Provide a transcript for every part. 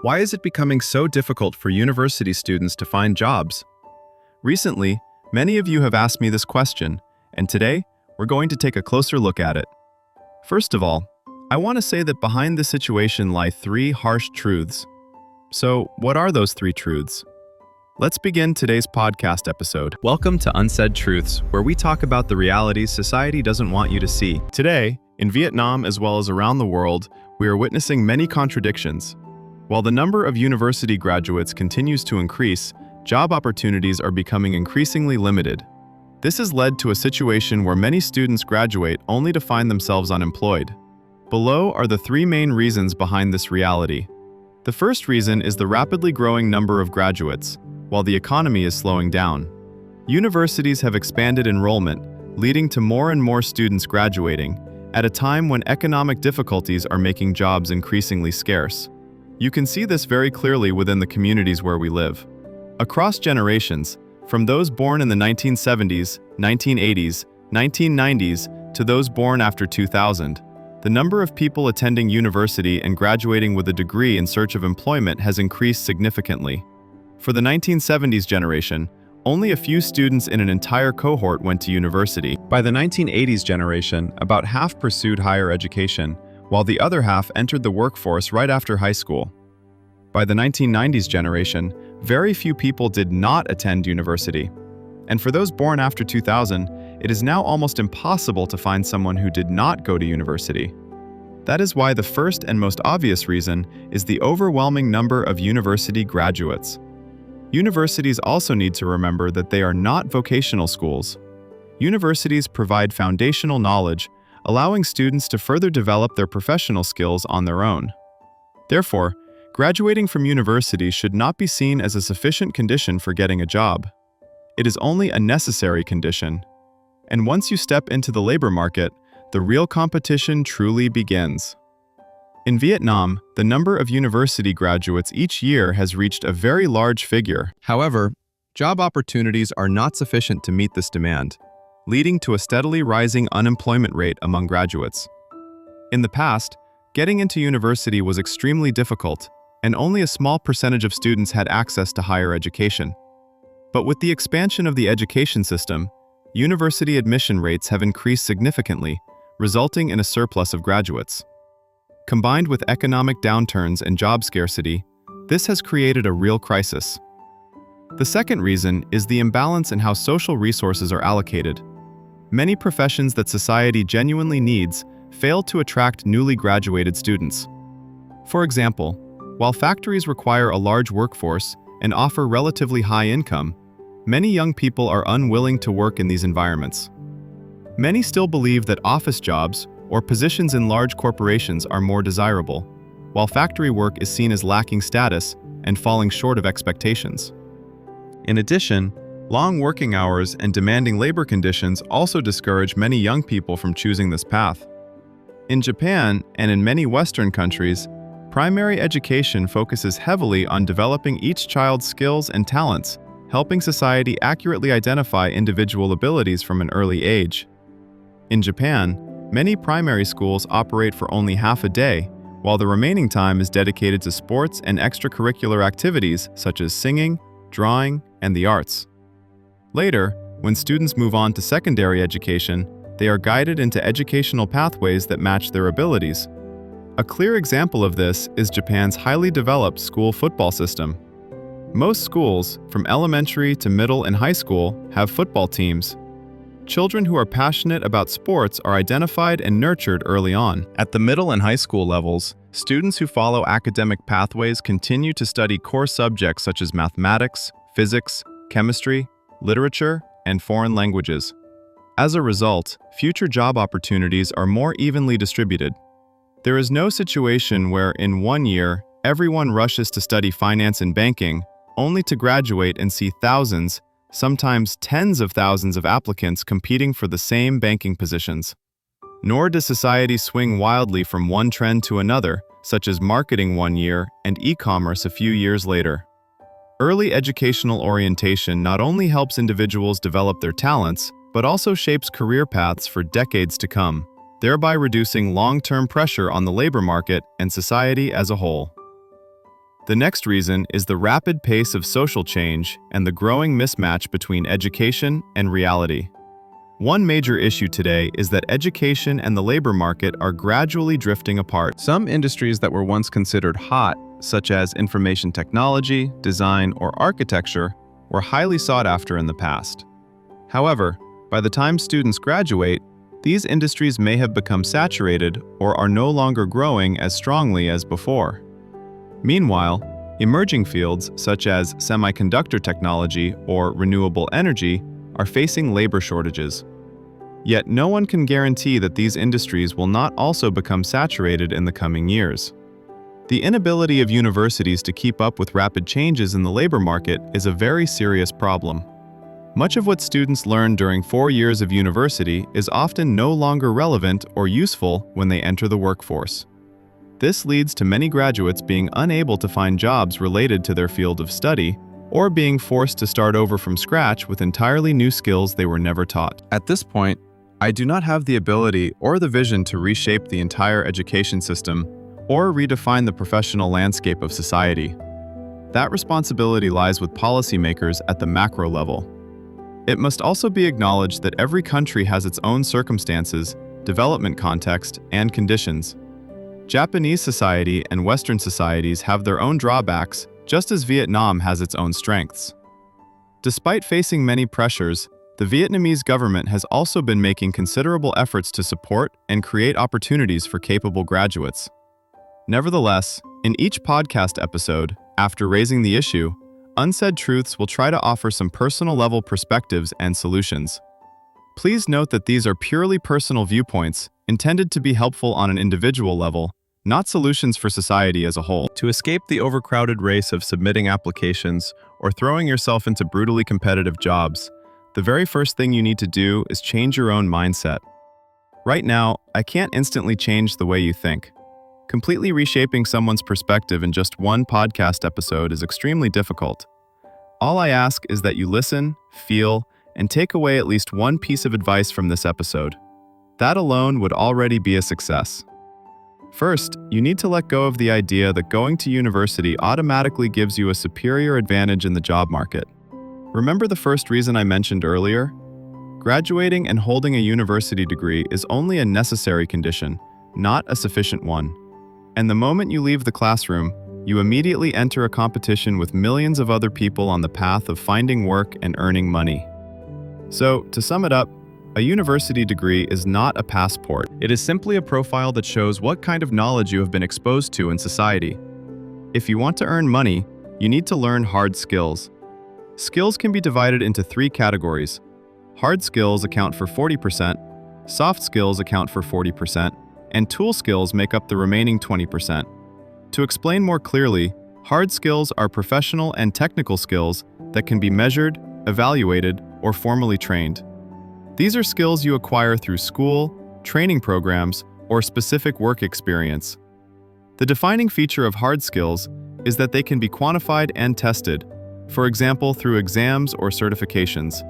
Why is it becoming so difficult for university students to find jobs? Recently, many of you have asked me this question, and today, we're going to take a closer look at it. First of all, I want to say that behind this situation lie three harsh truths. So, what are those three truths? Let's begin today's podcast episode. Welcome to Unsaid Truths, where we talk about the realities society doesn't want you to see. Today, in Vietnam as well as around the world, we are witnessing many contradictions. While the number of university graduates continues to increase, job opportunities are becoming increasingly limited. This has led to a situation where many students graduate only to find themselves unemployed. Below are the three main reasons behind this reality. The first reason is the rapidly growing number of graduates, while the economy is slowing down. Universities have expanded enrollment, leading to more and more students graduating, at a time when economic difficulties are making jobs increasingly scarce. You can see this very clearly within the communities where we live. Across generations, from those born in the 1970s, 1980s, 1990s, to those born after 2000, the number of people attending university and graduating with a degree in search of employment has increased significantly. For the 1970s generation, only a few students in an entire cohort went to university. By the 1980s generation, about half pursued higher education, while the other half entered the workforce right after high school. By the 1990s generation, very few people did not attend university. And for those born after 2000, it is now almost impossible to find someone who did not go to university. That is why the first and most obvious reason is the overwhelming number of university graduates. Universities also need to remember that they are not vocational schools. Universities provide foundational knowledge, allowing students to further develop their professional skills on their own. Therefore, graduating from university should not be seen as a sufficient condition for getting a job. It is only a necessary condition. And once you step into the labor market, the real competition truly begins. In Vietnam, the number of university graduates each year has reached a very large figure. However, job opportunities are not sufficient to meet this demand, leading to a steadily rising unemployment rate among graduates. In the past, getting into university was extremely difficult, and only a small percentage of students had access to higher education. But with the expansion of the education system, university admission rates have increased significantly, resulting in a surplus of graduates. Combined with economic downturns and job scarcity, this has created a real crisis. The second reason is the imbalance in how social resources are allocated. Many professions that society genuinely needs fail to attract newly graduated students. For example, while factories require a large workforce and offer relatively high income, many young people are unwilling to work in these environments. Many still believe that office jobs or positions in large corporations are more desirable, while factory work is seen as lacking status and falling short of expectations. In addition, long working hours and demanding labor conditions also discourage many young people from choosing this path. In Japan and in many Western countries, primary education focuses heavily on developing each child's skills and talents, helping society accurately identify individual abilities from an early age. In Japan, many primary schools operate for only half a day, while the remaining time is dedicated to sports and extracurricular activities such as singing, drawing, and the arts. Later, when students move on to secondary education, they are guided into educational pathways that match their abilities. A clear example of this is Japan's highly developed school football system. Most schools, from elementary to middle and high school, have football teams. Children who are passionate about sports are identified and nurtured early on. At the middle and high school levels, students who follow academic pathways continue to study core subjects such as mathematics, physics, chemistry, literature, and foreign languages. As a result, future job opportunities are more evenly distributed. There is no situation where, in one year, everyone rushes to study finance and banking, only to graduate and see thousands, sometimes tens of thousands of applicants competing for the same banking positions. Nor does society swing wildly from one trend to another, such as marketing one year and e-commerce a few years later. Early educational orientation not only helps individuals develop their talents, but also shapes career paths for decades to come, thereby reducing long-term pressure on the labor market and society as a whole. The next reason is the rapid pace of social change and the growing mismatch between education and reality. One major issue today is that education and the labor market are gradually drifting apart. Some industries that were once considered hot, such as information technology, design, or architecture, were highly sought after in the past. However, by the time students graduate, these industries may have become saturated or are no longer growing as strongly as before. Meanwhile, emerging fields such as semiconductor technology or renewable energy are facing labor shortages. Yet no one can guarantee that these industries will not also become saturated in the coming years. The inability of universities to keep up with rapid changes in the labor market is a very serious problem. Much of what students learn during 4 years of university is often no longer relevant or useful when they enter the workforce. This leads to many graduates being unable to find jobs related to their field of study or being forced to start over from scratch with entirely new skills they were never taught. At this point, I do not have the ability or the vision to reshape the entire education system or redefine the professional landscape of society. That responsibility lies with policymakers at the macro level. It must also be acknowledged that every country has its own circumstances, development context, and conditions. Japanese society and Western societies have their own drawbacks, just as Vietnam has its own strengths. Despite facing many pressures, the Vietnamese government has also been making considerable efforts to support and create opportunities for capable graduates. Nevertheless, in each podcast episode, after raising the issue, Unsaid Truths will try to offer some personal-level perspectives and solutions. Please note that these are purely personal viewpoints, intended to be helpful on an individual level, not solutions for society as a whole. To escape the overcrowded race of submitting applications or throwing yourself into brutally competitive jobs, the very first thing you need to do is change your own mindset. Right now, I can't instantly change the way you think. Completely reshaping someone's perspective in just one podcast episode is extremely difficult. All I ask is that you listen, feel, and take away at least one piece of advice from this episode. That alone would already be a success. First, you need to let go of the idea that going to university automatically gives you a superior advantage in the job market. Remember the first reason I mentioned earlier? Graduating and holding a university degree is only a necessary condition, not a sufficient one. And the moment you leave the classroom, you immediately enter a competition with millions of other people on the path of finding work and earning money. So, to sum it up, a university degree is not a passport. It is simply a profile that shows what kind of knowledge you have been exposed to in society. If you want to earn money, you need to learn hard skills. Skills can be divided into 3 categories. Hard skills account for 40%, soft skills account for 40%, and tool skills make up the remaining 20%. To explain more clearly, hard skills are professional and technical skills that can be measured, evaluated, or formally trained. These are skills you acquire through school, training programs, or specific work experience. The defining feature of hard skills is that they can be quantified and tested, for example through exams or certifications.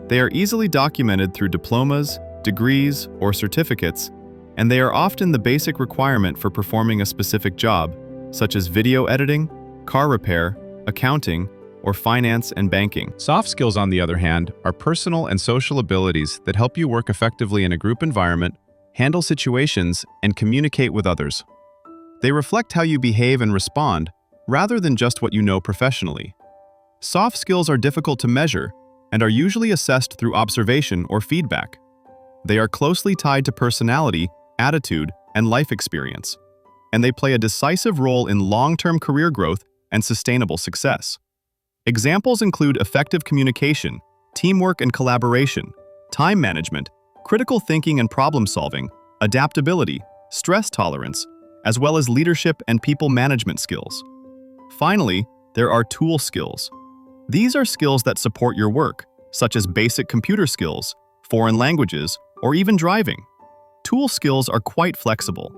They are easily documented through diplomas, degrees, or certificates, and they are often the basic requirement for performing a specific job, such as video editing, car repair, accounting, or finance and banking. Soft skills, on the other hand, are personal and social abilities that help you work effectively in a group environment, handle situations, and communicate with others. They reflect how you behave and respond, rather than just what you know professionally. Soft skills are difficult to measure and are usually assessed through observation or feedback. They are closely tied to personality, attitude, and life experience, and they play a decisive role in long-term career growth and sustainable success. Examples include effective communication, teamwork and collaboration, time management, critical thinking and problem-solving, adaptability, stress tolerance, as well as leadership and people management skills. Finally, there are tool skills. These are skills that support your work, such as basic computer skills, foreign languages, or even driving. Tool skills are quite flexible.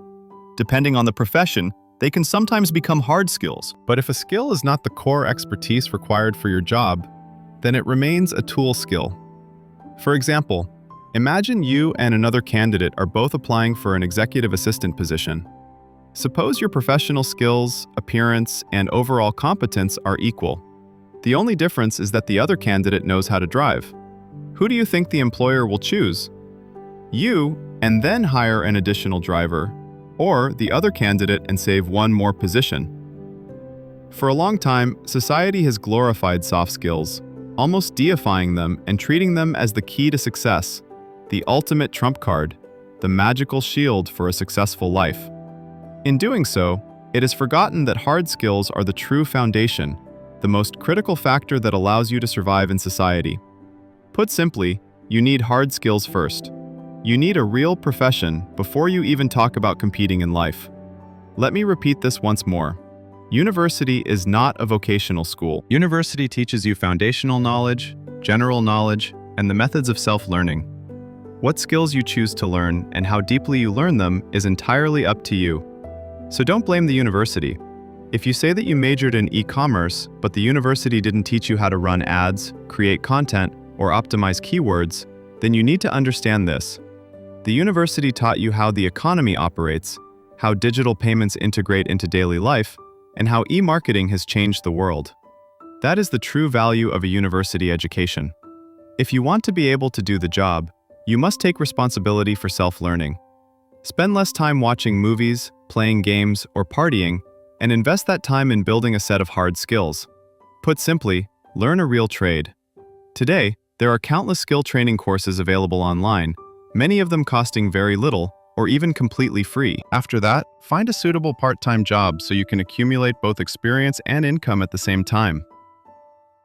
Depending on the profession, they can sometimes become hard skills. But if a skill is not the core expertise required for your job, then it remains a tool skill. For example, imagine you and another candidate are both applying for an executive assistant position. Suppose your professional skills, appearance, and overall competence are equal. The only difference is that the other candidate knows how to drive. Who do you think the employer will choose? You, and then hire an additional driver, or the other candidate and save one more position? For a long time, society has glorified soft skills, almost deifying them and treating them as the key to success, the ultimate trump card, the magical shield for a successful life. In doing so, it is forgotten that hard skills are the true foundation, the most critical factor that allows you to survive in society. Put simply, you need hard skills first. You need a real profession before you even talk about competing in life. Let me repeat this once more. University is not a vocational school. University teaches you foundational knowledge, general knowledge, and the methods of self-learning. What skills you choose to learn and how deeply you learn them is entirely up to you. So don't blame the university. If you say that you majored in e-commerce, but the university didn't teach you how to run ads, create content, or optimize keywords, then you need to understand this. The university taught you how the economy operates, how digital payments integrate into daily life, and how e-marketing has changed the world. That is the true value of a university education. If you want to be able to do the job, you must take responsibility for self-learning. Spend less time watching movies, playing games, or partying, and invest that time in building a set of hard skills. Put simply, learn a real trade. Today, there are countless skill training courses available online, many of them costing very little, or even completely free. After that, find a suitable part-time job so you can accumulate both experience and income at the same time.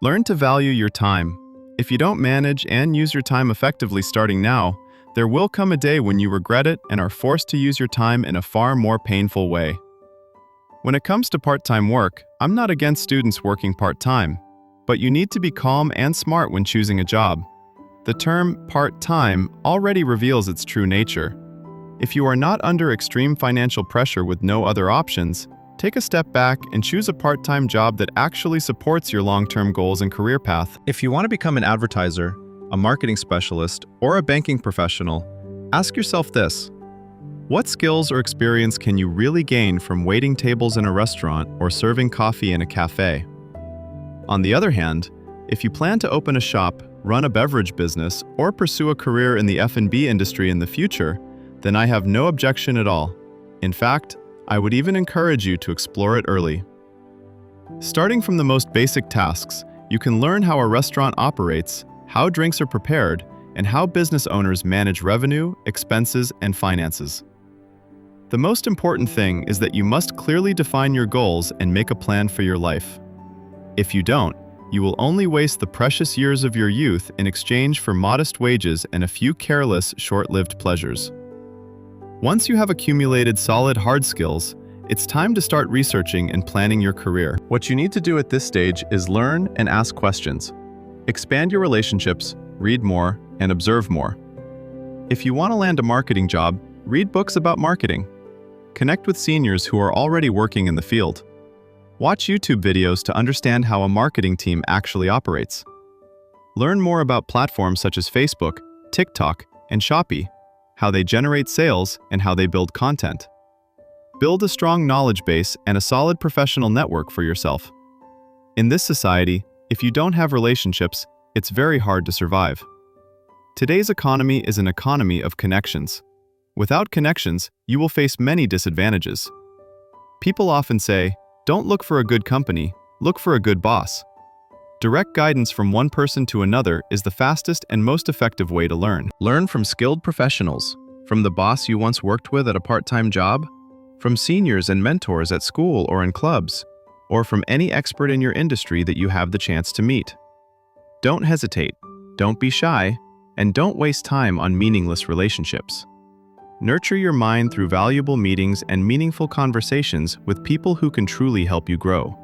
Learn to value your time. If you don't manage and use your time effectively starting now, there will come a day when you regret it and are forced to use your time in a far more painful way. When it comes to part-time work, I'm not against students working part-time, but you need to be calm and smart when choosing a job. The term part-time already reveals its true nature. If you are not under extreme financial pressure with no other options, take a step back and choose a part-time job that actually supports your long-term goals and career path. If you want to become an advertiser, a marketing specialist, or a banking professional, ask yourself this: what skills or experience can you really gain from waiting tables in a restaurant or serving coffee in a cafe? On the other hand, if you plan to open a shop, run a beverage business, or pursue a career in the F&B industry in the future, then I have no objection at all. In fact, I would even encourage you to explore it early. Starting from the most basic tasks, you can learn how a restaurant operates, how drinks are prepared, and how business owners manage revenue, expenses, and finances. The most important thing is that you must clearly define your goals and make a plan for your life. If you don't, you will only waste the precious years of your youth in exchange for modest wages and a few careless, short-lived pleasures. Once you have accumulated solid hard skills, it's time to start researching and planning your career. What you need to do at this stage is learn and ask questions. Expand your relationships, read more, and observe more. If you want to land a marketing job, read books about marketing. Connect with seniors who are already working in the field. Watch YouTube videos to understand how a marketing team actually operates. Learn more about platforms such as Facebook, TikTok, and Shopee, how they generate sales and how they build content. Build a strong knowledge base and a solid professional network for yourself. In this society, if you don't have relationships, it's very hard to survive. Today's economy is an economy of connections. Without connections, you will face many disadvantages. People often say, "Don't look for a good company, look for a good boss." Direct guidance from one person to another is the fastest and most effective way to learn. Learn from skilled professionals, from the boss you once worked with at a part-time job, from seniors and mentors at school or in clubs, or from any expert in your industry that you have the chance to meet. Don't hesitate, don't be shy, and don't waste time on meaningless relationships. Nurture your mind through valuable meetings and meaningful conversations with people who can truly help you grow.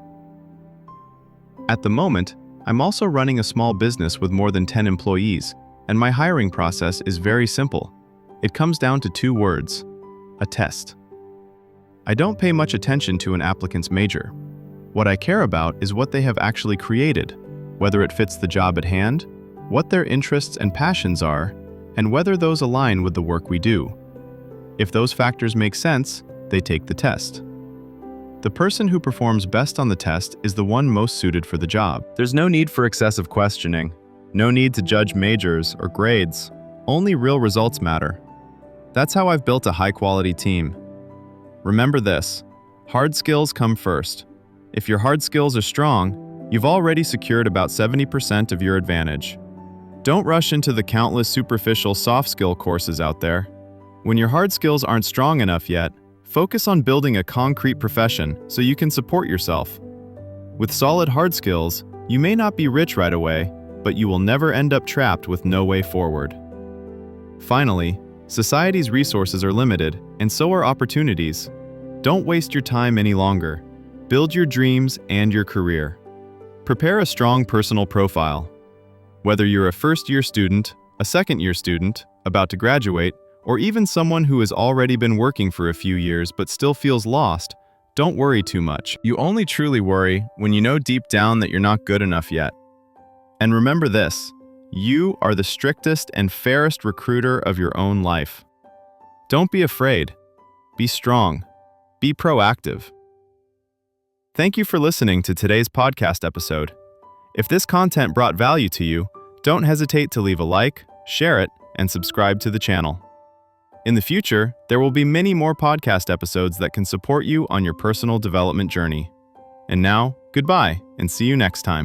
At the moment, I'm also running a small business with more than 10 employees, and my hiring process is very simple. It comes down to 2 words: a test. I don't pay much attention to an applicant's major. What I care about is what they have actually created, whether it fits the job at hand, what their interests and passions are, and whether those align with the work we do. If those factors make sense, they take the test. The person who performs best on the test is the one most suited for the job. There's no need for excessive questioning, no need to judge majors or grades. Only real results matter. That's how I've built a high-quality team. Remember this, hard skills come first. If your hard skills are strong, you've already secured about 70% of your advantage. Don't rush into the countless superficial soft skill courses out there. When your hard skills aren't strong enough yet, focus on building a concrete profession so you can support yourself. With solid hard skills, you may not be rich right away, but you will never end up trapped with no way forward. Finally, society's resources are limited, and so are opportunities. Don't waste your time any longer. Build your dreams and your career. Prepare a strong personal profile. Whether you're a first-year student, a second-year student, about to graduate, or even someone who has already been working for a few years but still feels lost, don't worry too much. You only truly worry when you know deep down that you're not good enough yet. And remember this, you are the strictest and fairest recruiter of your own life. Don't be afraid. Be strong. Be proactive. Thank you for listening to today's podcast episode. If this content brought value to you, don't hesitate to leave a like, share it, and subscribe to the channel. In the future, there will be many more podcast episodes that can support you on your personal development journey. And now, goodbye, and see you next time.